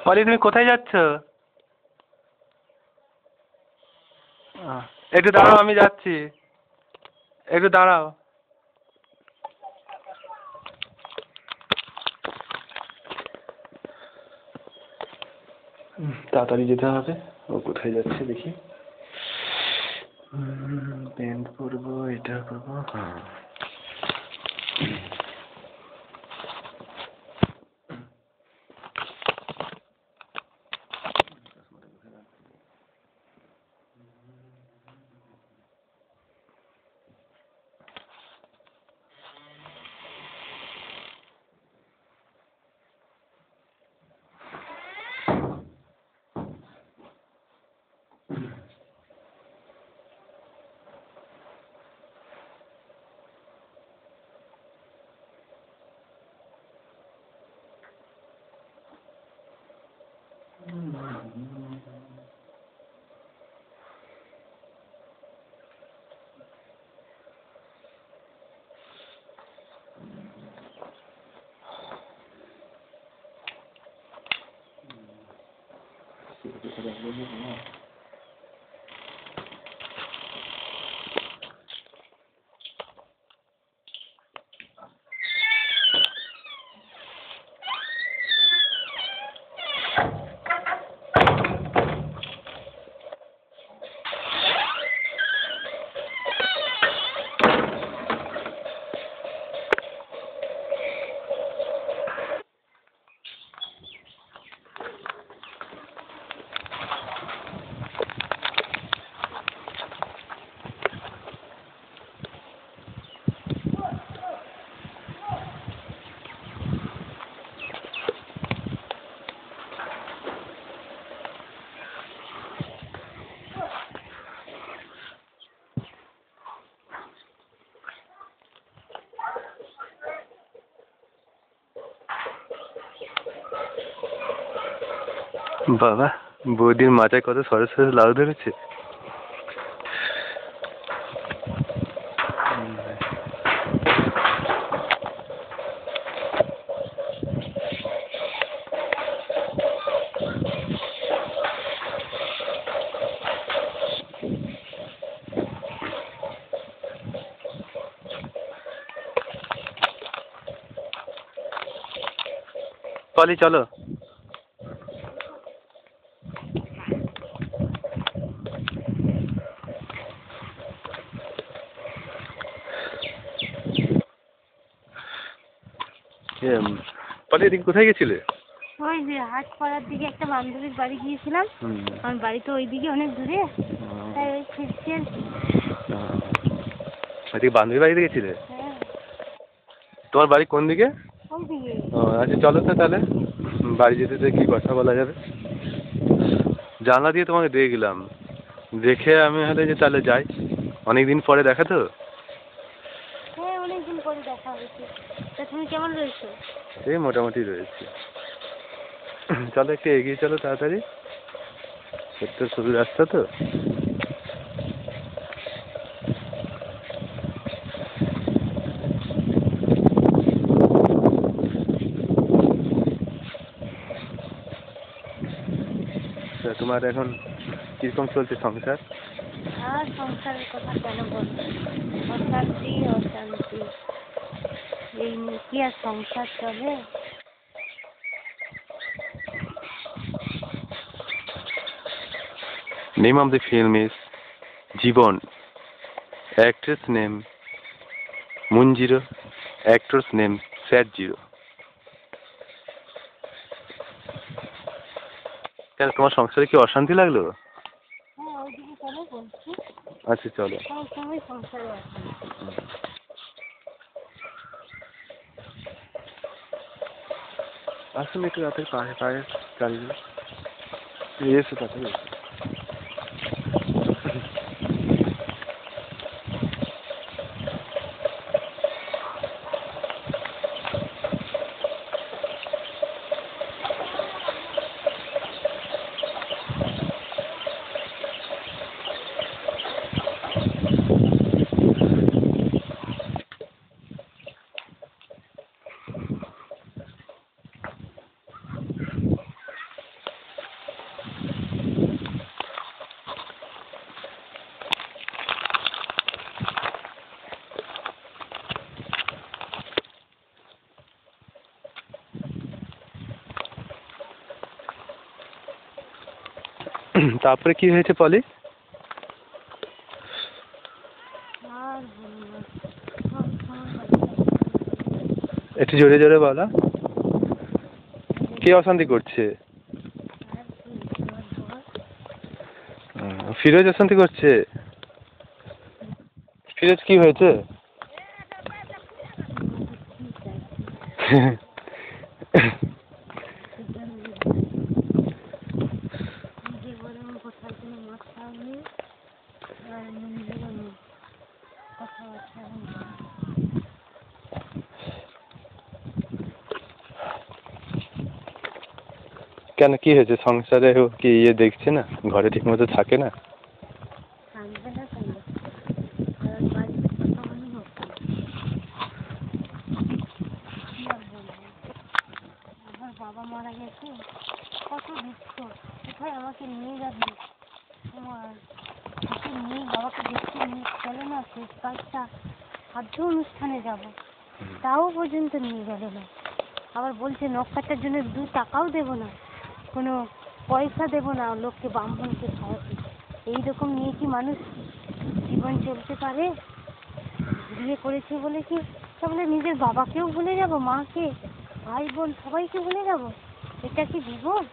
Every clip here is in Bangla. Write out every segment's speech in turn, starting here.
পলি, তুমি কোথায় যাচ্ছ? একটু দাঁড়াও, আমি যাচ্ছি, একটু দাঁড়াও। তাড়াতাড়ি যেতে হবে। ও কোথায় যাচ্ছে দেখি। প্যান্ট পরবো, এটা করবো। হ্যাঁ, বাবা, বৌদির মাথায় কত সরু সরু লাউ ধরেছে। পলি, চলো। পলি, এদিকে কোথায় গেছিলে? ওই যে হাট পাড়ার দিকে একটা বান্ধবীর বাড়ি গিয়েছিলাম। আমার বাড়ি তো ওইদিকে অনেক দূরে, তাই ওই ফিরছি আর কি। ওইদিকে বান্ধবীর বাড়িতে গেছিলে? হ্যাঁ। তোমার বাড়ি কোন দিকে? ওইদিকে। ও আচ্ছা, চলো তো তাহলে। বাড়ি যেতে যেতে কি কথা বলা যাবে। জানলা দিয়ে তোমাকে দিয়ে গেলাম, দেখে আমি হলে যে তাহলে যাই। অনেকদিন পরে দেখা তো। হ্যাঁ, অনেকদিন পরে দেখা হয়েছে। তা তুমি কেমন রয়েছো? এই মোটামুটি রয়েছে। চলো একটু এগিয়ে চলো তাড়াতাড়ি, একটা সরু রাস্তা তো। তোমার এখন কিরকম চলছে সংসার? আর সংসারের কথা কেন বলবো, অশান্তি অশান্তি, এই নিয়ে কি আর সংসার চলে? Name of the film is Jeevan. Actress name Munjiro. Actor's name Sad0. কেন, তোমার সংসারে কি অশান্তি লাগলো? হ্যাঁ, ওইদিকে চলো বলছি। আচ্ছা চলো। সবসময় সংসারে অশান্তি। আসলে একটু রাতের পায়ে পায়ে চালিয়ে এসে তাড়াতাড়ি এসো। তারপরে কি হয়েছে পলি? আর বলবো না। সব সময় বাচ্চা একটু জোরে জোরে বলো। কে অশান্তি করছে? আর কি আমার বর ফিরোজ অশান্তি করছে। ফিরোজ কি হয়েছে? তোমাকে কি চাইছি সেটা নিজে বরং কোথাও কোনো মাথা নেই আর নিজেরও নেই কথাবার্তা নেই। কেন কি হয়েছে? সংসারে ও কি দেখছে না? ঘরে ঠিক মতো থাকে না? থাকবে না কেন? কারণ বাড়িতে কত মানুষ হচ্ছে কি আর বলবো। আমার বাবা মারা গেছে, কত দুঃখ। কোথায় আমাকে নিয়ে যাবে তোমার? ওকে নিয়ে বাবাকে দেখতে নিয়ে চলে না, শেষ কাজটা শ্রাদ্ধ অনুষ্ঠানে যাব, তাও পর্যন্ত নিয়ে গেল না। আবার বলছে নখ কাটার জন্য 2 টাকাও দেবো না, কোনো পয়সা দেবো না লোককে, ব্রাহ্মণকে খাওয়াতে। এইরকম নিয়ে কি মানুষ জীবন চলতে পারে? বিয়ে করেছে বলে কি তাহলে নিজের বাবাকেও ভুলে যাব, মাকে, ভাই বোন সবাইকে ভুলে যাব? এটা কি জীবন?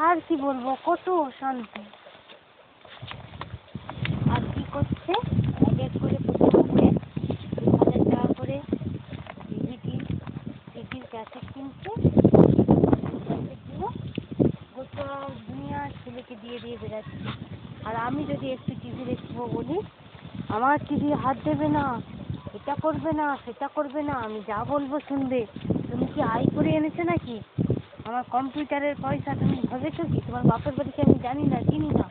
আর কি বলবো, কত অশান্তি। আর কি করছে, এক এক করে প্রত্যেকে 2,000 টাকা করে সিডির ক্যাসেট কিনছে, ক্যাসেটগুলো গোটা দুনিয়ার ছেলেকে দিয়ে দিয়ে বেড়াচ্ছে। আর আমি যদি একটু টিভি দেখবো বলি, আমার টিভি হাত দেবে না, এটা করবে না, সেটা করবে না, আমি যা বলবো শুনবে। তুমি কি আয় করে এনেছো নাকি? আমার কম্পিউটারের পয়সা তুমি ভেবেছো কি? তোমার বাপের বাড়িকে আমি জানি না, চিনি না।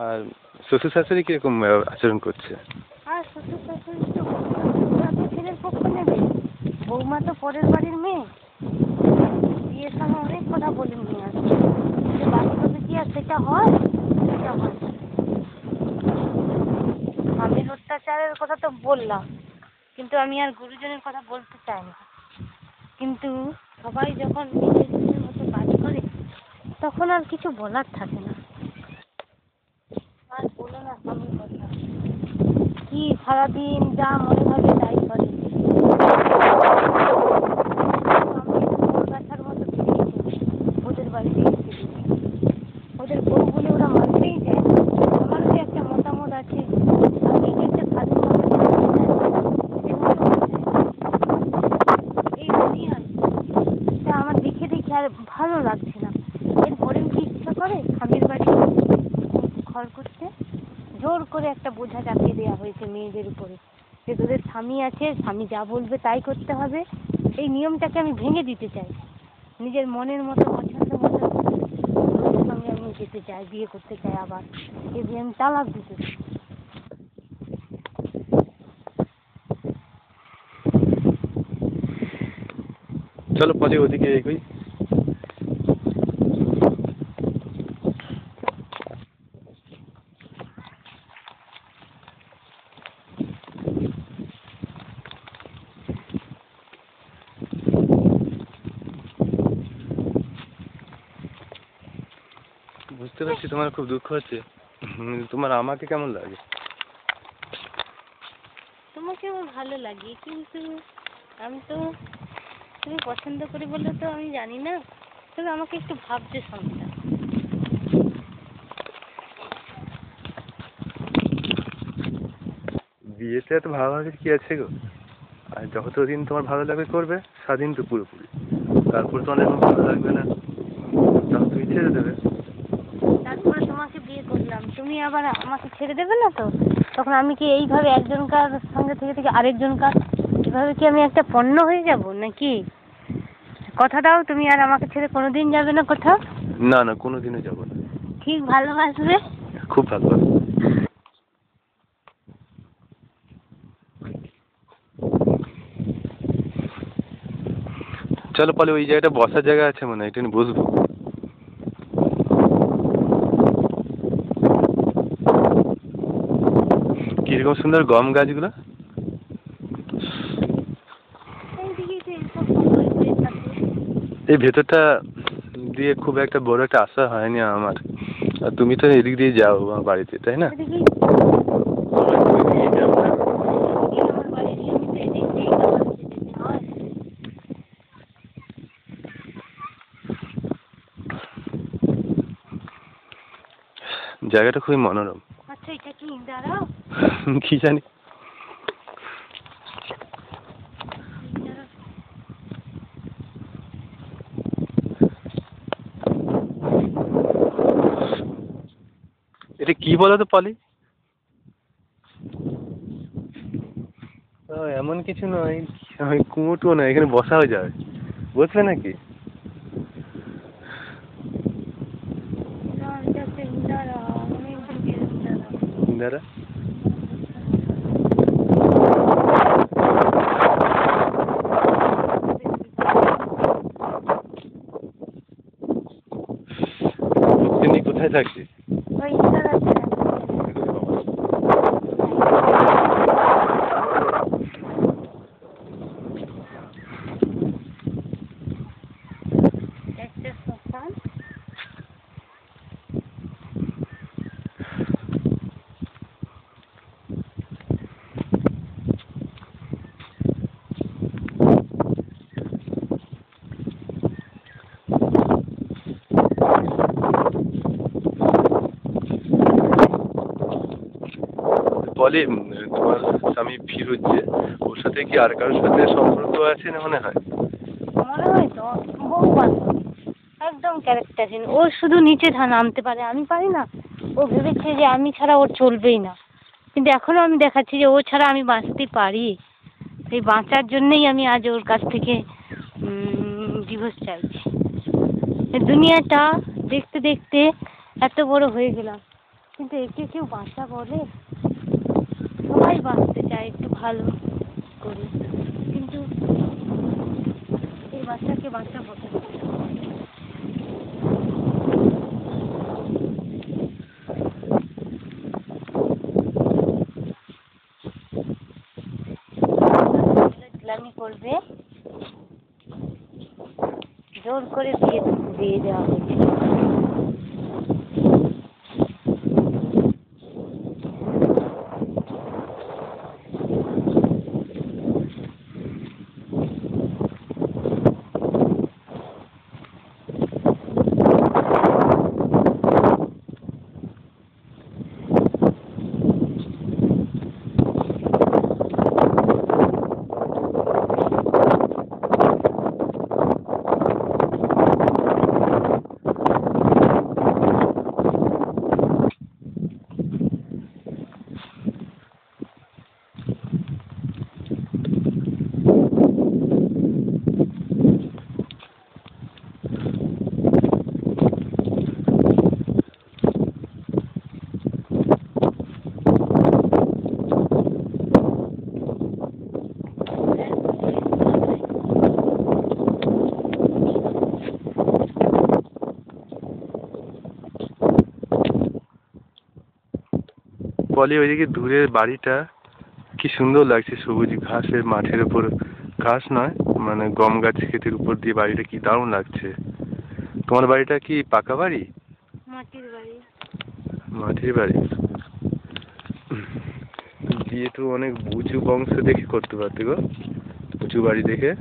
আর শ্বশুর শাশুড়ি কিরকম আচরণ করছে? আর শ্বশুর শাশুড়ি তো ওরা তো ছেলের পক্ষ নেবে, বৌমা তো পরের বাড়ির মেয়ে, বিয়ের সময় অনেক কথা বলে নিয়ে আসছে। যে বাস্তবে কি আর সেটা হয়? সেটা হয় না। স্বামীর অত্যাচারের কথা তো বললাম, কিন্তু আমি আর গুরুজনের কথা বলতে চাই না। কিন্তু সবাই যখন নিজের নিজের মতো কাজ করে তখন আর কিছু বলার থাকে না। আর বলো না স্বামীর কথা, কি সারাদিন যা মনে ভাবে তাই করে। গাছার মতো ওদের বাড়িতে এসে ওদের বউ বলে ওরা মানতেই যায়। আমারও যে একটা মতামত আছে, আমি একটা স্বাধীনভাবে এই দুনিয়ায় তা আমার দেখে দেখে আর ভালো লাগছে না। এরপরেও কি ইচ্ছা করে স্বামীর বাড়ি ঘর করতে? জোর করে একটা বোঝা চাপিয়ে দেওয়া হয়েছে মেয়েদের উপরে, যে তোদের স্বামী আছে, স্বামী যা বলবে তাই করতে হবে। এই নিয়মটাকে আমি ভেঙে দিতে চাই। নিজের মনের মতো পছন্দ মতো সঙ্গে আমি যেতে চাই, বিয়ে করতে চাই, আবার এই বিয়ে আমি তালাক দিতে চাই। চলো পলি ওদিকে এগোই। বুঝতে পারছি তোমার খুব দুঃখ হচ্ছে। তোমার আমাকে কেমন লাগে? তোমাকে আমার ভালো লাগে, কিন্তু আমি তো তুমি পছন্দ করে বললে তো আমি জানি না। তবে আমাকে একটু ভাবতে সমস্যা। বিয়েতে এত ভাবাভাবির কি আছে গো? আর যতদিন তোমার ভালো লাগবে করবে, স্বাধীন তো পুরোপুরি। তারপর তোমার যখন ভালো লাগবে না তখন তুমি ছেড়ে দেবে। তারপরে তোমাকে বিয়ে করলাম, তুমি আবার আমাকে ছেড়ে দেবে না তো? তখন আমি কি এইভাবে একজনকার সঙ্গে থেকে থেকে আরেকজনকার, এভাবে কি আমি একটা পণ্য হয়ে যাব নাকি? কথা দাও তুমি আর আমাকে ছেড়ে কোনোদিন যাবে না কোথাও? না না, কোনোদিনও যাবো না। ঠিক ভালোবাসবে? খুব ভালোবাসি। চলো পলে, ওই জায়গাটা বসার জায়গা আছে মনে হয়, একটু বসবো। কিরকম সুন্দর গম গাছগুলো। এই ভেতরটা দিয়ে খুব একটা বড় একটা আশা হয়নি আমার। আর তুমি তো এদিক দিয়ে যাও আমার বাড়িতে, তাই না? এদিকে ওইদিকে যাবো না। আমার বাড়ির লিমিটে এদিক দিয়ে আমার যেতে হয়। জায়গাটা খুবই মনোরম। আচ্ছা এটা কি দাঁড়াও কি জানি। দাঁড়াও। এটা কি বলো তো পলি? এমন কিছু নয়, কুয়োটুও নয়, এখানে বসা হয়ে যাবে, বুঝলে নাকি? না এটা হচ্ছে দাঁড়াও অনেক দূরে দাঁড়াও। দাদা তিনি কোথায় থাকছে? ওই দাঁড়াচ্ছে একটা শ্মশান। বলি, তোমার স্বামী ফিরোজ যে, ওর সাথে কি আর কারোর সাথে সম্পর্ক আছে না মনে হয়? মনে হয় তো বহু বান্ধব একদম ক্যারেক্টারহীন। ও শুধু নিচে নামতে পারে, আমি পারি না। ও ভেবেছে যে আমি ছাড়া ওর চলবেই না, কিন্তু এখনো আমি দেখাচ্ছি যে ও ছাড়া আমি বাঁচতে পারি। এই বাঁচার জন্যই আমি আজ ওর কাছ থেকে ডিভোর্স চাইছি। এই দুনিয়াটা দেখতে দেখতে এত বড় হয়ে গেলাম, কিন্তু একে কেউ বাঁচা বলে? সবাই বাঁচতে চায় একটু ভালো করে, কিন্তু এই বাচ্চাকে বাঁচা বলে। ইসলামি করবে, জোর করে বিয়ে দেওয়া হয়েছে। বলি, ওইদিকে দূরের বাড়িটা কি সুন্দর লাগছে, সবুজ ঘাসের মাঠের উপর। ঘাস নয়, মানে গম গাছ ক্ষেতের উপর দিয়ে বাড়িটা কি দারুণ লাগছে। তোমার বাড়িটা কি পাকা বাড়ি? মাটির বাড়ি। মাটির বাড়ি। বিয়ে তো অনেক উঁচু বংশ দেখে করতে পারতে গো, উঁচু বাড়ি দেখে।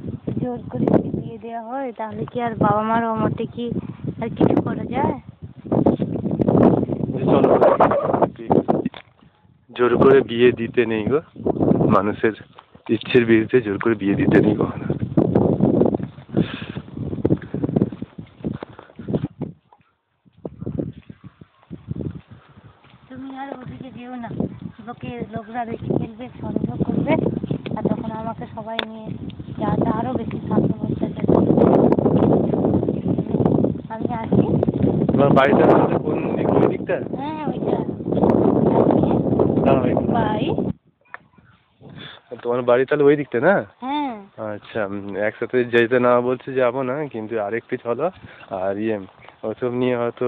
জোর করে যদি বিয়ে দেওয়া হয় তাহলে কি আর বাবা মার অমতে কি আর কিছু করা যায়? চলো, জোর করে বিয়ে দিতে নেই গো, মানুষের ইচ্ছের বিরুদ্ধে জোর করে বিয়ে দিতে নেই কখনো। তুমি আর ওদিকে যেও না, লোকরা দেখে ফেলবে, সন্দেহ করবে, আর তখন আমাকে সবাই নিয়ে যাতে আরো বেশি শাসন অত্যাচার করবে। আমি আসি। তোমার বাড়িটা কোন দিক, ওই দিকটা? হ্যাঁ ওইটা বাই। তোমার বাড়ি তাহলে ওই দিকটা না? হ্যাঁ আচ্ছা, একসাথে যেতে না বলছে যাবো না, কিন্তু আরেকটু চলো। আর ওসব নিয়ে হয়তো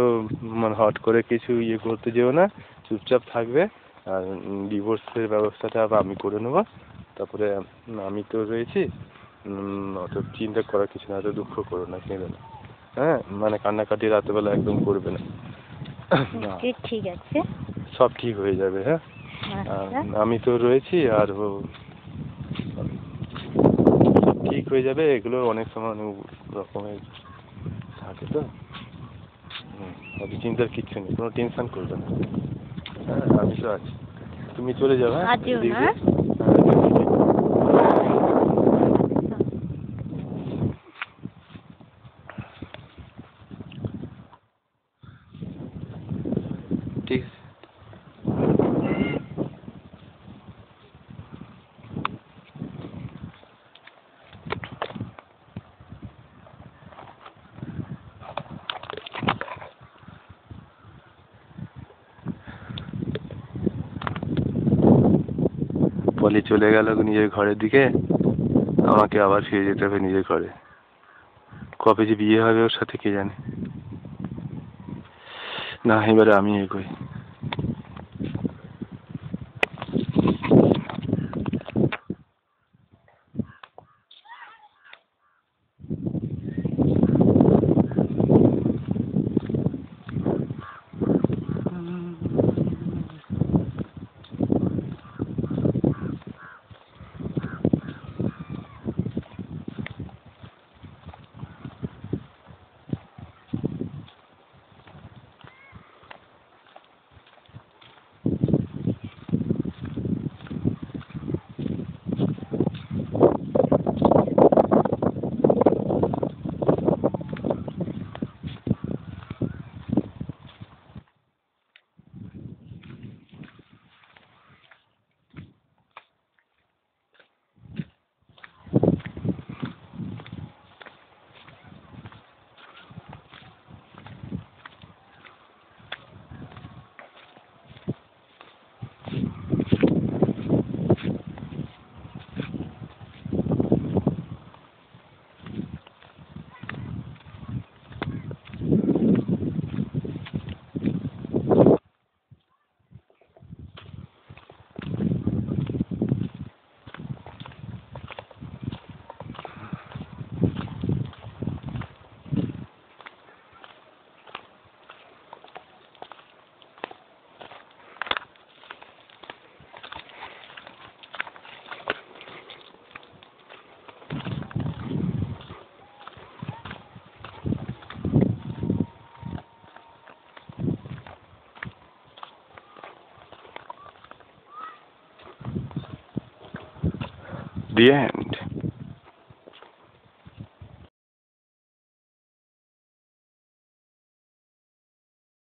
মানে হট করে কিছু করতে যেও না, চুপচাপ থাকবে। আর ডিভোর্সের ব্যবস্থাটা আমি করে নেবো। তারপরে আমি তো রয়েছি, অত চিন্তা করার কিছু না, অত দুঃখ করো না, কেঁদো না, হ্যাঁ, মানে কান্নাকাটি রাতেবেলা একদম করবে না। না, ঠিক আছে, সব ঠিক হয়ে যাবে, হ্যাঁ। আচ্ছা। আমি তো রয়েছি, আর সব ঠিক হয়ে যাবে। এগুলো অনেক সময় অনেক রকমের থাকে তো। অত চিন্তার কিচ্ছু নেই, কোনো টেনশন করবে না, হ্যাঁ, আমি তো আছি। তুমি চলে যাও, হ্যাঁ, আজও এদিক না? দিয়ে। ঠিক আছে। পলি চলে গেল নিজের ঘরের দিকে, আমাকে আবার ফিরে যেতে হবে নিজের ঘরে। কবে যে বিয়ে হবে ওর সাথে কে জানে। না, এবারে আমি এগোই। The end.